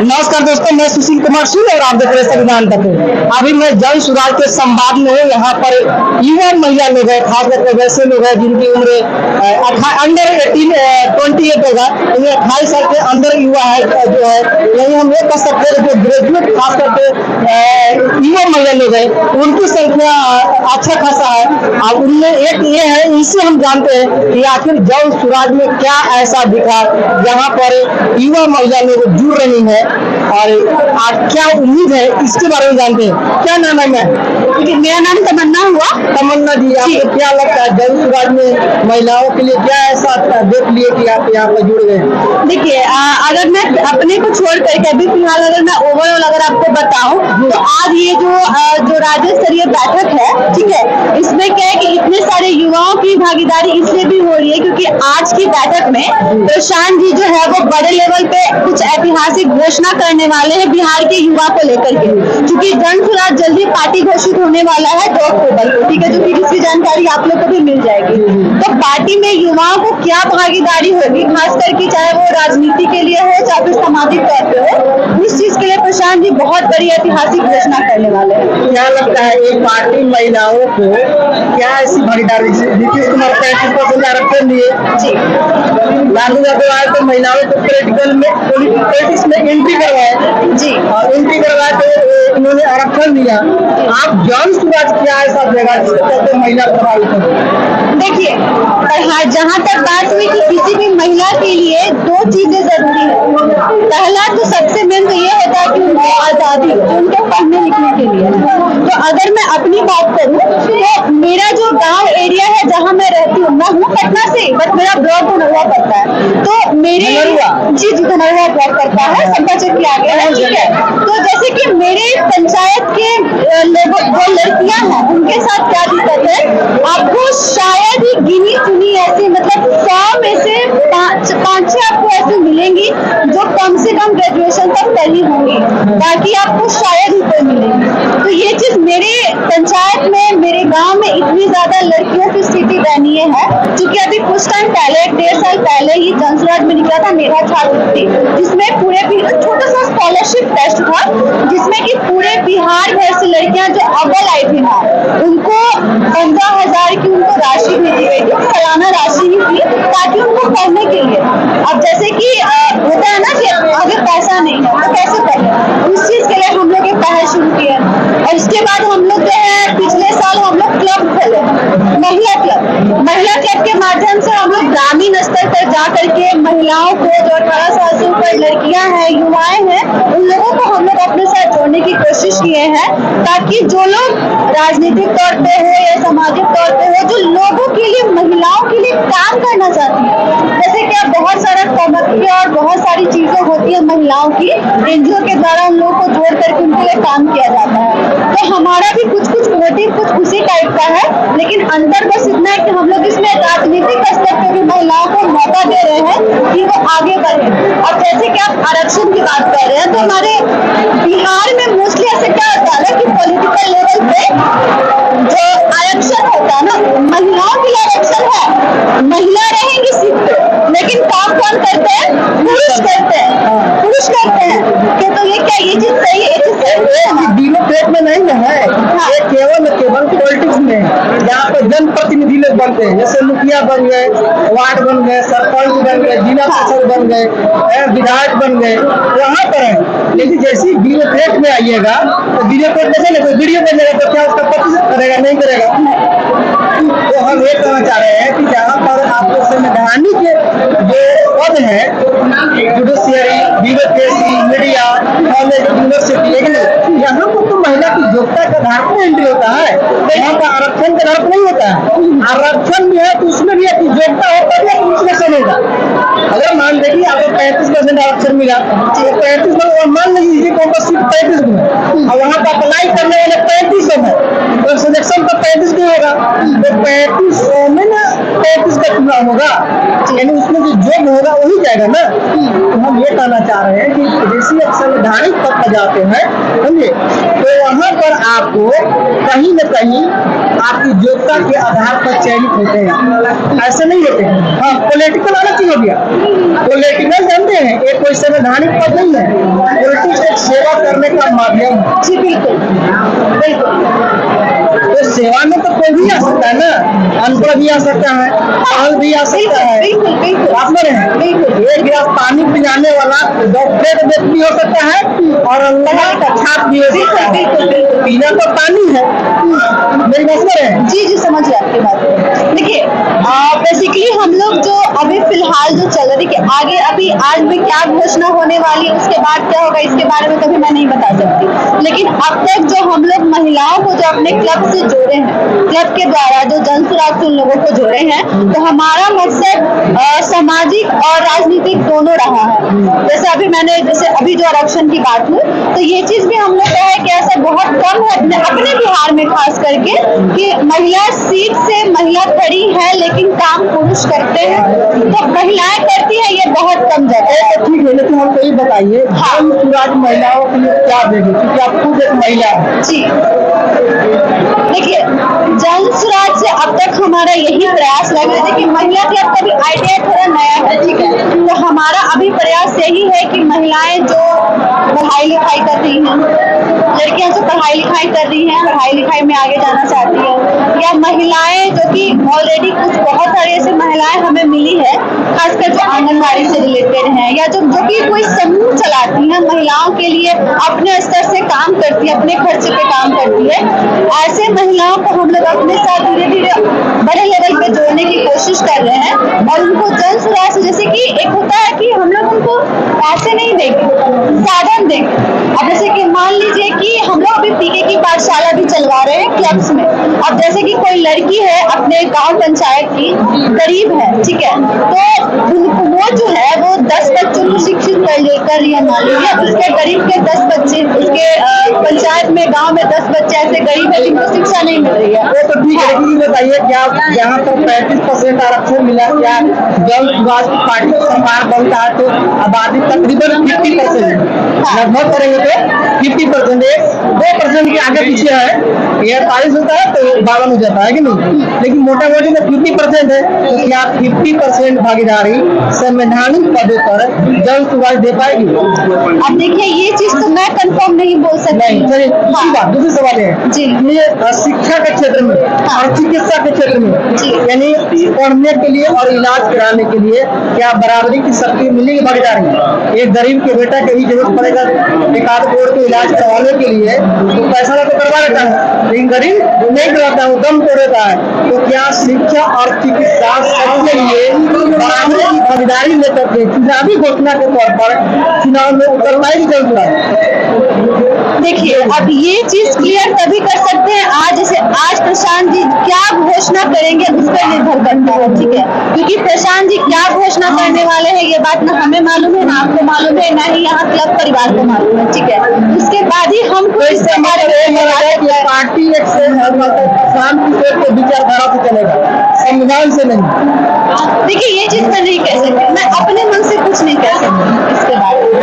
नमस्कार दोस्तों, मैं सुशील कुमार सिंह और आप देख रहे हैं संविधान तक। अभी मैं जन सुराज के संवाद में हूँ। यहाँ पर युवा महिला लोग हैं, खास करके वैसे लोग हैं जिनकी उम्र अंडर 28 होगा, इन्हें 28 साल के अंदर युवा है जो है, यही हम ये कह सकते हैं जो ग्रेजुएट खास करके युवा महिला लोग हैं उनकी संख्या अच्छा खासा है। और उनमें एक ये है, इनसे हम जानते हैं कि आखिर जन सुराज में क्या ऐसा दिखा जहाँ पर युवा महिला लोग जुड़ रही है और आज क्या उम्मीद है इसके बारे में जानते हैं। क्या नाम है? मेरा नाम तमन्ना हुआ। तमन्ना जी, आपको क्या लगता है जन सुराज में महिलाओं के लिए क्या ऐसा देख लिए कि आप यहाँ पर जुड़ गए? देखिए, अगर मैं अपने को छोड़ करके अभी फिलहाल अगर मैं ओवरऑल अगर आपको बताऊं तो आज ये जो राज्य स्तरीय बैठक है, ठीक है, इसमें क्या है कि इतने सारे युवाओं की भागीदारी इसलिए भी हो रही है क्योंकि आज की बैठक में प्रशांत जी जो है वो बड़े लेवल पे कुछ ऐतिहासिक घोषणा करने वाले हैं बिहार के युवा को लेकर के, क्योंकि जन सुराज जल्दी पार्टी घोषित होने वाला है 2 अक्टूबर को, ठीक है, जो कि जिसकी जानकारी आप लोग को भी मिल जाएगी। तो पार्टी में युवाओं को क्या भागीदारी होगी, खास करके चाहे वो राजनीति के लिए हो चाहे फिर सामाजिक तौर पे हो, इस चीज के लिए प्रशांत जी बहुत बड़ी ऐतिहासिक घोषणा करने वाले हैं। क्या लगता है एक पार्टी महिलाओं को क्या ऐसी भागीदारी? नीतीश कुमार 35% आरक्षण दिए जी, लालू यादव आए तो महिलाओं को पॉलिटिक्स में एंट्री करवाए जी, और एंट्री करवाए तो उन्होंने आरक्षण दिया। आप जन सुराज क्या ऐसा देगा जिसके चलते महिला प्रभावित हो? देखिए, जहाँ तक बात हुई कि किसी भी महिला के लिए 2 चीजें जरूरी है। पहला तो सबसे मेन तो ये होता है कि उनको आजादी, जो उनके पढ़ने लिखने के लिए। तो अगर मैं अपनी बात करूँ तो मेरा जो गांव एरिया है जहाँ मैं रहती हूँ, मैं हूँ पटना से, बट मेरा ब्लॉक धनौरा पड़ता है। तो मेरे जी धनौरा ब्लॉक पड़ता है, संपाचक के आगे है, ठीक है। तो जैसे कि मेरे पंचायत के जो लड़कियां हैं उनके साथ क्या दिक्कत है, आपको शायद ही गिनी चुनी ऐसी मतलब 100 में से 5-6 आपको ऐसी मिलेंगी जो कम से कम ग्रेजुएशन तक पढ़ी होंगी, बाकी आपको शायद ही कोई मिलेगी। तो ये चीज मेरे पंचायत में, मेरे गांव में इतनी ज्यादा लड़कियों की स्थिति दयनीय है, क्योंकि अभी कुछ टाइम पहले 1.5 साल पहले ही जन सुराज में निकला था मेरा छात्रवृत्ति, जिसमें पूरे छोटा सा स्कॉलरशिप टेस्ट था जिसमें कि पूरे बिहार भर से लड़कियां जो अव्वल आई थी ना, उनको 15,000 की उनको राशि भी दी गई थी, सालाना राशि ही थी ताकि उनको पढ़ने के लिए। अब जैसे कि होता है ना कि अगर पैसा नहीं है तो कैसे पढ़े, उस चीज के लिए हम लोग एक पहल शुरू किया। और इसके बाद हम लोग जो है पिछले साल हम लोग क्लब खोले, महिला क्लब के माध्यम से हम लोग ग्रामीण स्तर पर जा करके महिलाओं को, जो 18 साल से ऊपर लड़कियां हैं, युवाएं हैं, उन लोगों को हम लोग अपने साथ जोड़ने की कोशिश किए हैं, ताकि जो लोग राजनीतिक तौर पे हो या सामाजिक तौर पे हो, जो लोगों के लिए, महिलाओं के लिए काम करना चाहती है, जैसे कि अब बहुत सारा कमर्शियल और बहुत सारी चीजें होती है महिलाओं की, एनजीओ के द्वारा उन लोगों को जोड़ करके उनके लिए काम किया जाता है। तो हमारा भी कुछ मोटिव कुछ उसी टाइप का है, लेकिन अंतर बस इतना है कि हम लोग इसमें राजनीतिक स्तर पे भी महिलाओं को मौका दे रहे हैं कि वो आगे बढ़े। अब जैसे कि आप आरक्षण की बात कर रहे हैं, तो हमारे बिहार में मोस्टली ऐसे क्या होता है कि पॉलिटिकल लेवल पे जो आरक्षण होता है ना, महिलाओं के लिए आरक्षण है, महिला रहेंगी सीट पे, लेकिन काम कौन करते हैं? पुरुष करते हैं। तो ये क्या, ये चीज सही है? ये चीज सही डेमोक्रेट में नहीं है, ये केवल पॉलिटिक्स में, जहाँ पर जनप्रतिनिधि लोग बनते हैं, जैसे मुखिया बन गए, वार्ड बन गए, सरपंच बन गए, जिला परिषद बन गए, विधायक बन गए, वहाँ पर है। लेकिन जैसे डेमोक्रेट में आइएगा तो डेमोक्रेट में कोई वीडियो बनेगा तो क्या उसका प्रतिशत करेगा? नहीं करेगा। तो हम ये कहना चाह रहे हैं कि जहाँ पर आपको संवैधानिक जो पद है, judiciary, bureaucracy, media, college, university, लेकिन यहाँ पर तो महिला की योग्यता का आधार पर एंट्री होता है, यहाँ का आरक्षण का आधार नहीं होता है। आरक्षण भी है तो उसमें भी योग्यता होता है तो सिलेक्शन होगा। अगर मान लीजिए आपको 35% आरक्षण मिला, 35 मान लीजिए सीट 35 में, और वहाँ पर अप्लाई करने वाले 35 में, तो सिलेक्शन तो 35 में होगा, तो 3500 में ना 35 का चुनाव होगा, यानी उसमें जो जोग होगा वही जाएगा ना। तो हम ये कहना चाह रहे हैं कि जैसे संवैधानिक पद पर जाते हैं, समझे, तो वहाँ पर आपको कहीं न कहीं आपकी योग्यता के आधार पर चयनित होते हैं, ऐसे नहीं होते हैं। हाँ, पॉलिटिकल अलग चीज हो गया। पॉलिटिकल जानते हैं, एक कोई संवैधानिक पद नहीं है, करने का माध्यम है। जी बिल्कुल बिल्कुल। तो सेवा में तो कोई भी आ सकता है ना, अनपढ़ भी आ सकता है, पढ़ल भी आ सकता है। बिल्कुल बिल्कुल आप में रहे बिल्कुल। एक गिलास पानी पिलाने वाला डॉक्टरेट व्यक्ति हो सकता है और अल्लाह का छाप भी हो सकता है। बिल्कुल, बिल्कुल। पीना तो पानी है। मेरी बात समझ रहे हैं? जी जी समझ गए आपकी बात। देखिए बेसिकली हम लोग जो अभी फिलहाल जो चल रहा है कि आगे अभी आज में क्या घोषणा होने वाली है, उसके बाद क्या होगा, इसके बारे में कभी मैं नहीं बता सकती। लेकिन अब तक जो हम लोग महिलाओं को जो अपने क्लब से जोड़े हैं, क्लब के द्वारा जो जन सुराग से उन लोगों को जोड़े हैं, तो हमारा मकसद सामाजिक और राजनीतिक दोनों रहा है। जैसे अभी जो आरक्षण की बात हुई, तो ये चीज भी हम लोग का है कि ऐसा बहुत कम है अपने बिहार में खास करके कि महिला सीट से महिला खड़ी है लेकिन काम पुरुष करते हैं, तो महिलाएं करती है ये बहुत कम जगह है। तो ठीक है, लेकिन हमको ये बताइए जन सुराज महिलाओं के लिए क्या देंगे, क्योंकि आप खुद एक महिला है। जी देखिए जन सुराज से अब तक हमारा यही प्रयास लग रहा है कि महिला क्लब का भी आइडिया थोड़ा नया है, ठीक है। तो हमारा अभी प्रयास यही है कि महिलाएं जो पढ़ाई लिखाई कर रही हैं, लड़कियां जो पढ़ाई लिखाई कर रही हैं, पढ़ाई लिखाई में आगे जाना चाहती है, या महिलाएं जो कि ऑलरेडी कुछ बहुत सारी ऐसी महिलाएं हमें मिली है खासकर जो आंगनबाड़ी से रिलेटेड हैं, या जो कि कोई समूह चलाती हैं महिलाओं के लिए, अपने स्तर से काम करती है, अपने खर्चे पे काम करती है, ऐसे महिलाओं को हम लोग अपने साथ धीरे धीरे बड़े लेवल पे जोड़ने की कोशिश कर रहे हैं। और उनको जन सुराज से, जैसे कि एक होता है कि हम लोग उनको पैसे नहीं देंगे, साधन देंगे। अब जैसे कि मान लीजिए कि हम लोग अभी पीके की पाठशाला भी चलवा रहे हैं क्लब्स में। अब जैसे कि कोई लड़की है अपने गांव पंचायत की, गरीब है, ठीक है, तो वो जो है वो 10 बच्चों को शिक्षित कर रही है, मान लीजिए उसके गरीब के 10 बच्चे, उसके पंचायत में गांव में 10 बच्चे ऐसे गरीब है जिनको शिक्षा नहीं मिल रही है। वो तो ठीक है, लेकिन ये बताइए क्या यहाँ पर 35% आरक्षण मिला, क्या जन सुराज की पार्टी को सरकार बनता है तो आबादी तकरीबन 50% लगभग करेंगे तो 50%, 2% के आगे पीछे है। ये 40 होता है तो 52 हो जाता है कि नहीं, लेकिन मोटा मोटी में 50% है, तो क्या 50% भागीदारी संवैधानिक पदों पर जन सुराज दे पाएगी? अब देखिए ये चीज तो मैं कंफर्म नहीं बोल सकती। नहीं, चलिए दूसरी बात, दूसरी सवाल है जी। ये शिक्षा के क्षेत्र में और चिकित्सा के क्षेत्र में, जी। यानी पढ़ने के लिए और इलाज कराने के लिए क्या बराबरी की शक्ति मिलेगी भागीदारी? एक गरीब के बेटा के भी जरूरत पड़ेगा एक आध करोड़ के इलाज करवाने के लिए, तो पैसा तो करवा लेता है, लेकिन गरीब नहीं करवाता, वो दम तोड़ देता है। तो क्या शिक्षा और चिकित्सा सबके लिए बराबरी की भागीदारी लेकर के चुनावी घोषणा के तौर पर चुनाव में उतर पाएगी जन सुराज? देखिए अब ये चीज क्लियर तभी कर सकते हैं जैसे आज प्रशांत जी क्या घोषणा करेंगे उस पर निर्भर करता है, ठीक है, क्योंकि प्रशांत जी क्या घोषणा करने वाले हैं ये बात ना हमें मालूम है, ना आपको मालूम है, ना ही यहाँ क्लब परिवार को मालूम है, ठीक है। उसके बाद ही हम इसके बारे में पार्टी एक शांति से विचारधारा से चलेगा, संविधान से नहीं। देखिए ये चीज मैं नहीं कह सकती, मैं अपने मन से कुछ नहीं कह सकती इसके बारे में।